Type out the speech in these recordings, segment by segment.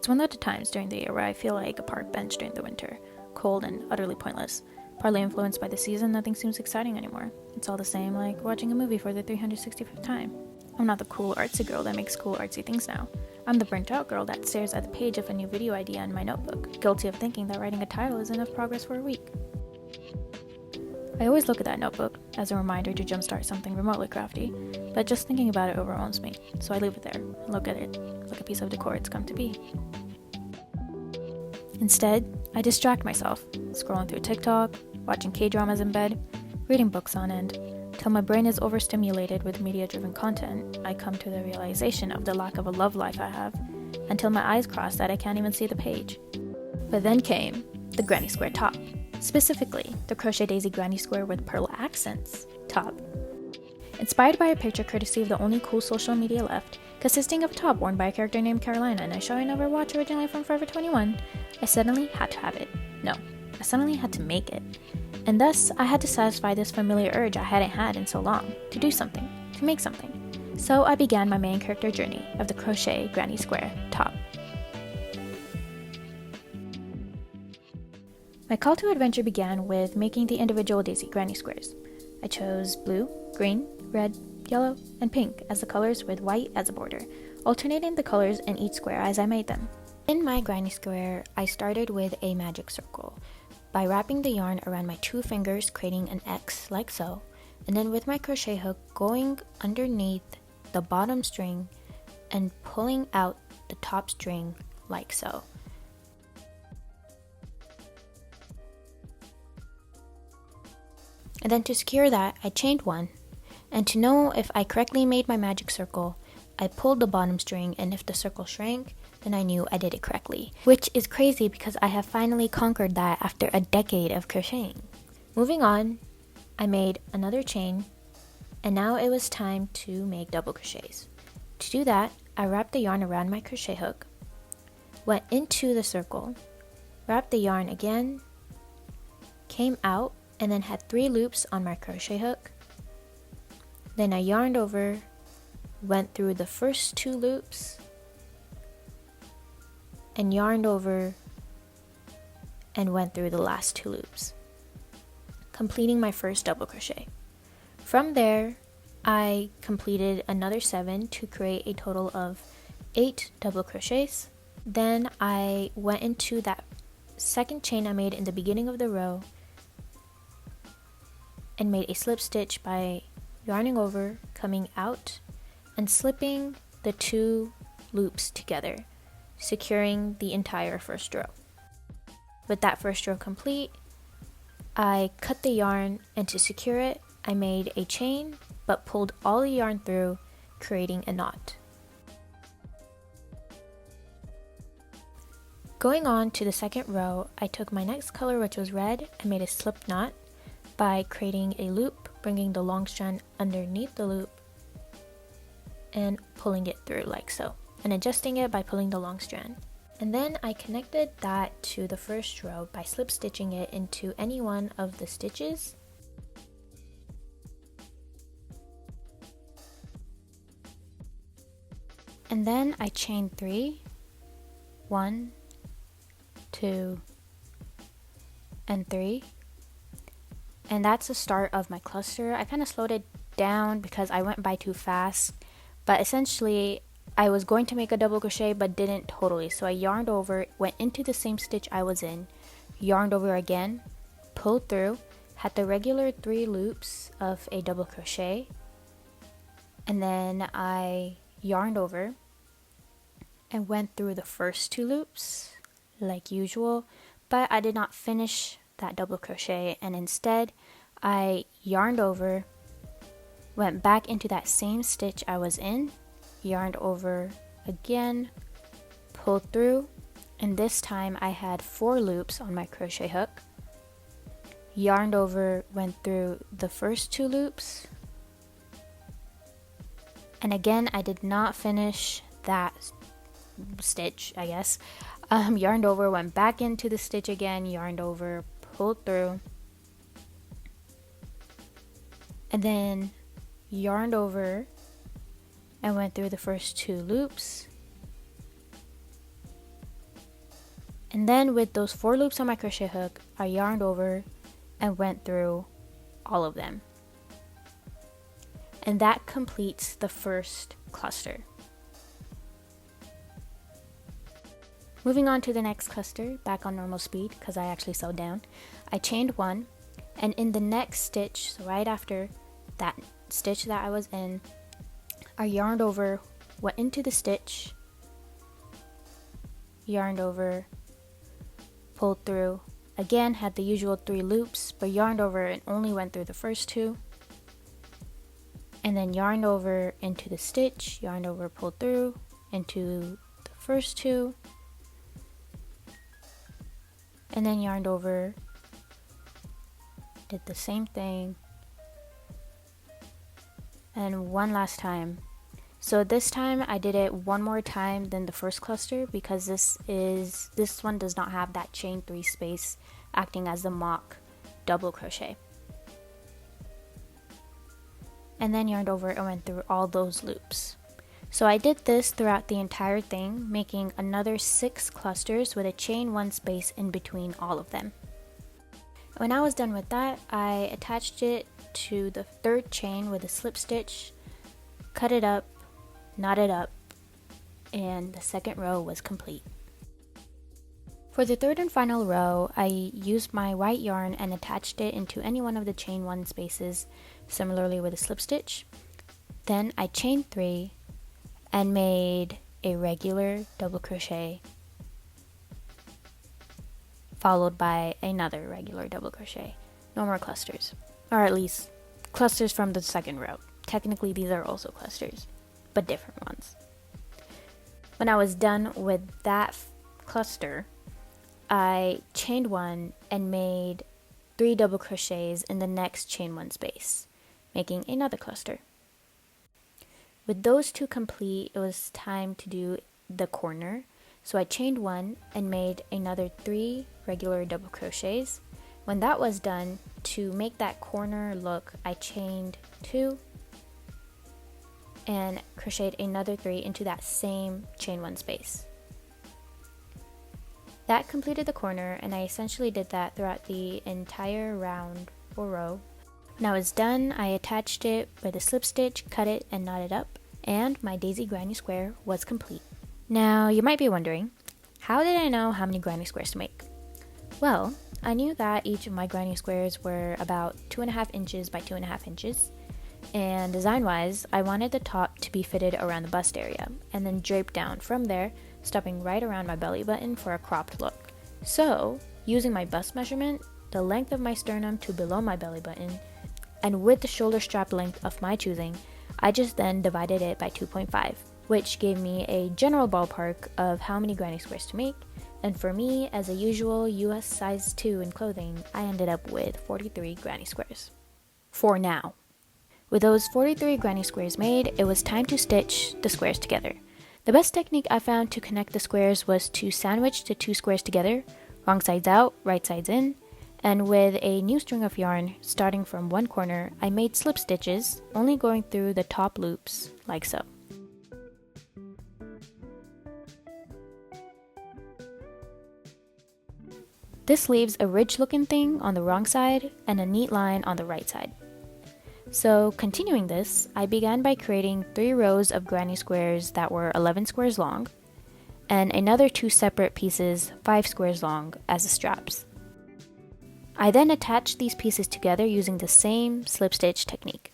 It's one of the times during the year where I feel like a park bench during the winter, cold and utterly pointless. Partly influenced by the season, nothing seems exciting anymore. It's all the same, like watching a movie for the 365th time. I'm not the cool artsy girl that makes cool artsy things now. I'm the burnt out girl that stares at the page of a new video idea in my notebook, guilty of thinking that writing a title is enough progress for a week. I always look at that notebook as a reminder to jumpstart something remotely crafty, but just thinking about it overwhelms me, so I leave it there and look at it like a piece of decor it's come to be. Instead, I distract myself, scrolling through TikTok, watching K-dramas in bed, reading books on end. Till my brain is overstimulated with media-driven content, I come to the realization of the lack of a love life I have, until my eyes cross that I can't even see the page. But then came the granny square top. Specifically, the crochet daisy granny square with pearl accents top. Inspired by a picture courtesy of the only cool social media left, consisting of a top worn by a character named Carolina in a show I never watched originally from Forever 21, I suddenly had to have it. No, I suddenly had to make it. And thus, I had to satisfy this familiar urge I hadn't had in so long, to do something, to make something. So I began my main character journey of the crochet granny square top. My call to adventure began with making the individual daisy granny squares. I chose blue, green, red, yellow, and pink as the colors with white as a border, alternating the colors in each square as I made them. In my granny square, I started with a magic circle by wrapping the yarn around my 2 fingers, creating an X like so, and then with my crochet hook going underneath the bottom string and pulling out the top string like so. And then to secure that, I chained 1, and to know if I correctly made my magic circle, I pulled the bottom string, and if the circle shrank, then I knew I did it correctly. Which is crazy because I have finally conquered that after a decade of crocheting. Moving on, I made another chain, and now it was time to make double crochets. To do that, I wrapped the yarn around my crochet hook, went into the circle, wrapped the yarn again, came out, and then had 3 loops on my crochet hook. Then I yarned over, went through the first 2 loops, and yarned over and went through the last 2 loops, completing my first double crochet. From there, I completed another 7 to create a total of 8 double crochets. Then I went into that second chain I made in the beginning of the row and made a slip stitch by yarning over, coming out, and slipping the 2 loops together, securing the entire first row. With that first row complete, I cut the yarn, and to secure it, I made a chain but pulled all the yarn through, creating a knot. Going on to the second row, I took my next color, which was red, and made a slip knot by creating a loop, bringing the long strand underneath the loop and pulling it through like so, and adjusting it by pulling the long strand. And then I connected that to the first row by slip stitching it into any one of the stitches. And then I chained 3, 1, 2, and 3. And that's the start of my cluster. I kind of slowed it down because I went by too fast, but essentially I was going to make a double crochet but didn't totally. So I yarned over, went into the same stitch I was in, yarned over again, pulled through, had the regular 3 loops of a double crochet, and then I yarned over and went through the first 2 loops like usual, but I did not finish that double crochet, and instead I yarned over, went back into that same stitch I was in, yarned over again, pulled through, and this time I had 4 loops on my crochet hook, yarned over, went through the first 2 loops, and again I did not finish that stitch, I guess. Yarned over, went back into the stitch again, yarned over, pulled through, and then yarned over and went through the first 2 loops, And then with those 4 loops on my crochet hook, I yarned over and went through all of them. And that completes the first cluster. Moving on to the next cluster, back on normal speed because I actually sewed down, I chained 1, and in the next stitch, so right after that stitch that I was in, I yarned over, went into the stitch, yarned over, pulled through, again had the usual 3 loops, but yarned over and only went through the first 2, and then yarned over into the stitch, yarned over, pulled through, into the first 2, and then yarned over, did the same thing, and one last time. So this time I did it one more time than the first cluster because this one does not have that chain 3 space acting as the mock double crochet. And then yarned over and went through all those loops. So I did this throughout the entire thing, making another 6 clusters with a chain 1 space in between all of them. When I was done with that, I attached it to the 3rd chain with a slip stitch, cut it up, knotted up, and the 2nd row was complete. For the 3rd and final row, I used my white yarn and attached it into any one of the chain 1 spaces, similarly with a slip stitch. Then I chained 3 and made a regular double crochet, followed by another regular double crochet. No more clusters, or at least clusters from the 2nd row. Technically these are also clusters, but different ones. When I was done with that cluster, I chained 1 and made 3 double crochets in the next chain 1 space, making another cluster. With those 2 complete, it was time to do the corner. So I chained 1 and made another 3 regular double crochets. When that was done, to make that corner look, I chained 2 and crocheted another 3 into that same chain 1 space. That completed the corner, and I essentially did that throughout the entire round or row. When I was done, I attached it with a slip stitch, cut it, and knotted up, and my daisy granny square was complete. Now, you might be wondering, how did I know how many granny squares to make? Well, I knew that each of my granny squares were about 2.5 inches by 2.5 inches, and design-wise, I wanted the top to be fitted around the bust area, and then draped down from there, stopping right around my belly button for a cropped look. So, using my bust measurement, the length of my sternum to below my belly button, and with the shoulder strap length of my choosing, I just then divided it by 2.5, which gave me a general ballpark of how many granny squares to make, and for me, as a usual US size 2 in clothing, I ended up with 43 granny squares. For now. With those 43 granny squares made, it was time to stitch the squares together. The best technique I found to connect the squares was to sandwich the 2 squares together, wrong sides out, right sides in, and with a new string of yarn starting from one corner, I made slip stitches, only going through the top loops, like so. This leaves a ridge looking thing on the wrong side and a neat line on the right side. So continuing this, I began by creating 3 rows of granny squares that were 11 squares long, and another 2 separate pieces 5 squares long as the straps. I then attached these pieces together using the same slip stitch technique.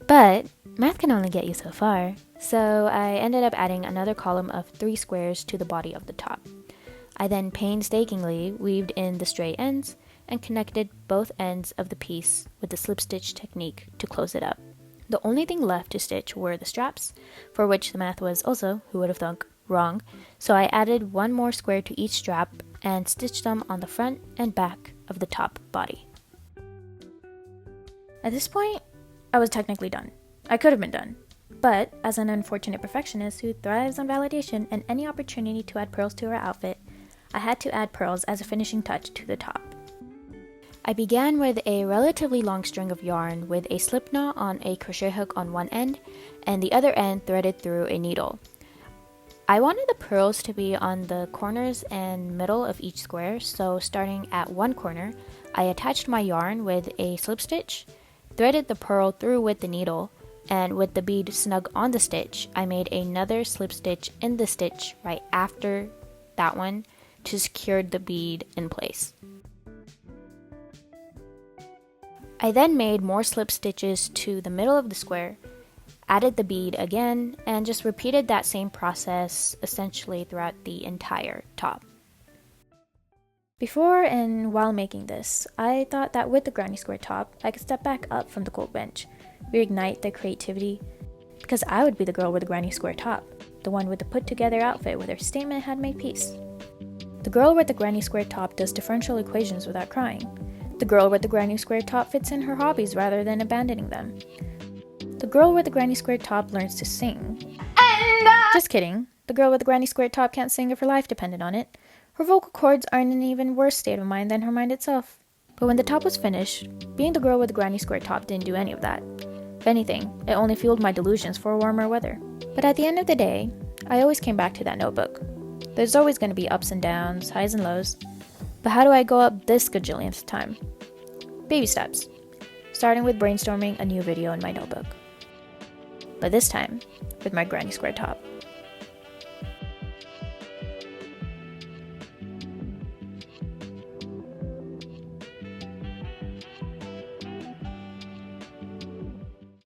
But math can only get you so far, so I ended up adding another column of 3 squares to the body of the top. I then painstakingly weaved in the straight ends and connected both ends of the piece with the slip stitch technique to close it up. The only thing left to stitch were the straps, for which the math was also, who would have thunk, wrong, so I added 1 more square to each strap and stitched them on the front and back of the top body. At this point, I was technically done. I could have been done, but as an unfortunate perfectionist who thrives on validation and any opportunity to add pearls to her outfit, I had to add pearls as a finishing touch to the top. I began with a relatively long string of yarn with a slip knot on a crochet hook on one end and the other end threaded through a needle. I wanted the pearls to be on the corners and middle of each square, so starting at one corner, I attached my yarn with a slip stitch, threaded the pearl through with the needle, and with the bead snug on the stitch, I made another slip stitch in the stitch right after that one to secure the bead in place. I then made more slip stitches to the middle of the square, added the bead again, and just repeated that same process essentially throughout the entire top. Before and while making this, I thought that with the granny square top, I could step back up from the quilt bench, reignite the creativity, because I would be the girl with the granny square top, the one with the put together outfit with her statement handmade piece. The girl with the granny square top does differential equations without crying. The girl with the granny square top fits in her hobbies rather than abandoning them. The girl with the granny square top learns to sing. Just kidding. The girl with the granny square top can't sing if her life depended on it. Her vocal cords are in an even worse state of mind than her mind itself. But when the top was finished, being the girl with the granny square top didn't do any of that. If anything, it only fueled my delusions for warmer weather. But at the end of the day, I always came back to that notebook. There's always going to be ups and downs, highs and lows. But how do I go up this gajillionth time? Baby steps. Starting with brainstorming a new video in my notebook. But this time, with my granny square top.